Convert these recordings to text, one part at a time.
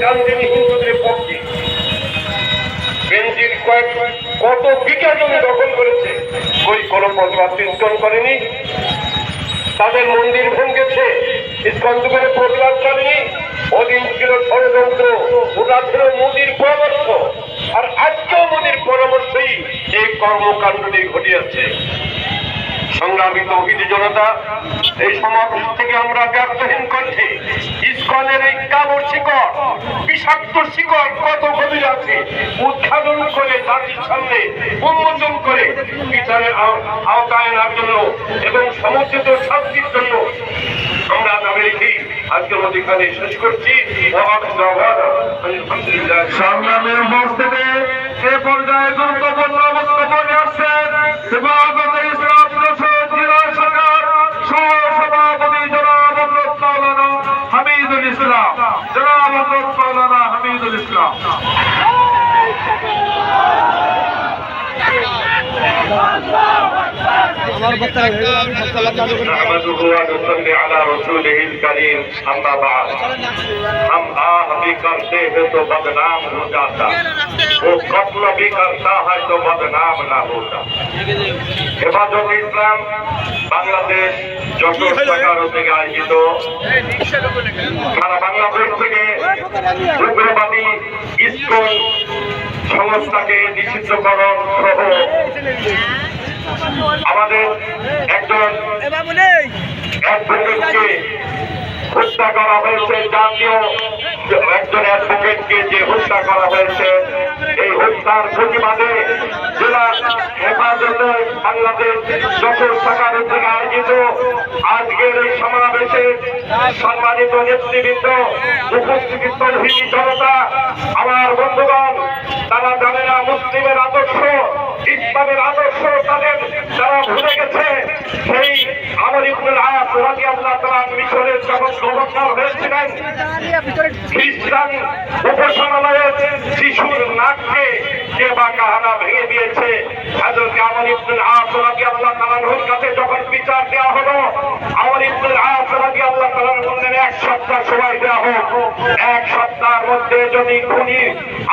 গান্ধী হিন্দুদের পক্ষে বেঞ্জির কত বিঘা জমি দখল করেছে, ওই কোনো প্রতিবাদ ইস্কন করেনি। তাদের মন্দির ভেঙেছে, ইস্কন করে প্রতিবাদ করেনি। ওদিন ছিল ষড়যন্ত্র, ওটা ছিল মোদির পরামর্শ, আর আজকেও মোদির পরামর্শেই এই কর্মকাণ্ডটি ঘটিয়েছে। সংগ্রামী তৌহিদি জনতা, এই সমাবেশ থেকে আমরা ব্যর্থহীন করছি। ইস্কনের এই কালো শিকড়, বিষাক্ত শিকড় কত গভীর আছে উদ্ঘাটন করে জাতির সামনে উন্মোচন করে বিচারের আওতায় আনার জন্য এবং সমুচিত শাস্তির জন্য আমরা দাবি রেখে আজকের অধিকারে শেষ করছি। সংগ্রামের মঞ্চ থেকে এ পর্যায়ে গুরুত্বপূর্ণ বক্তব্য নিয়ে আসছেন হেফাজতে ইসলাম যশোর জেলা শাখার সহসভাপতি জনাব হযরত মাওলানা হামিদুল ইসলাম। জনাব হযরত মাওলানা হামিদুল ইসলাম। نحمده ونصلي على رسوله الكريم اما بعد हम आह भी करते हैं तो बदनाम हो जाता, वो कत्ल भी करता है तो बदनाम ना होता। হেফাজতে ইসলাম বাংলাদেশ যশোর শাখার থেকে আয়োজিত সারা বাংলাদেশ থেকে উগ্রবাদী ইস্কন সংস্থাকে নিষিদ্ধকরণ সহ আমাদের একজন অ্যাডভোকেটকে হত্যা করা হয়েছে, জাতীয় একজন অ্যাডভোকেটকে যে হত্যা করা হয়েছে, এই হত্যার প্রতিবাদে জেলা হেফাজতে বাংলাদেশ যশোর শাখার থেকে আয়োজিত আজকের এই সমাবেশে সম্মানিত নেতৃবৃন্দ, উপস্থিত তৌহিদি জনতা, আমার বন্ধুগণ, তারা জানে না মুসলিমের আদর্শ, ইসলামের আদর্শ তাদের যারা ভুলে গেছে। সেই আমর ইবনুল আস রাদিয়াল্লাহু তাআলা মিশরের যখন গভর্নর হয়েছিলেন, খ্রিস্টান উপাসনালয়ের শিশুর নাককে যে বাঁকাহানা ভেঙে দিয়েছে, হযরত আমর ইবনুল আস রাদিয়াল্লাহু তাআলার কাছে যখন বিচার দেওয়া হলো, আমর ইবনুল আস রাদিয়াল্লাহু তাআলা বললেন 1 সপ্তাহ সময় দেওয়া হোক, 1 সপ্তাহের মধ্যে যদি খুনি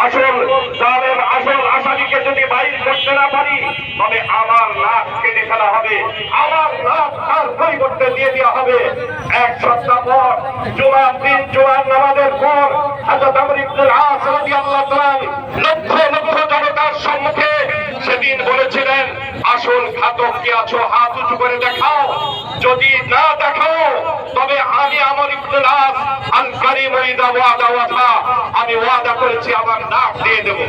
আসল জালেম আসল আসামিকে যদি বাইর করতে না পারি, তবে আমার নাক কেটে ফেলা হবে, আমার নাক তার পরিবর্তে দিয়ে দেওয়া হবে। 1 সপ্তাহ পর জুমার দিন জুমার নামাজের পর হযরত আমর ইবনুল আস রাদিয়াল্লাহু তাআলা লক্ষ লক্ষ জনতার সম্মুখে সেদিন বলেছিলেন, আসল ঘাতক কে আছো হাত উঁচু করে দেখাও, যদি না দেখাও তবে আমি আমর ইবনুল আস আল কারীম ইদা ওয়াদা ওয়াফা, আমি ওয়াদা করেছি আমার নাক দিয়ে দেব।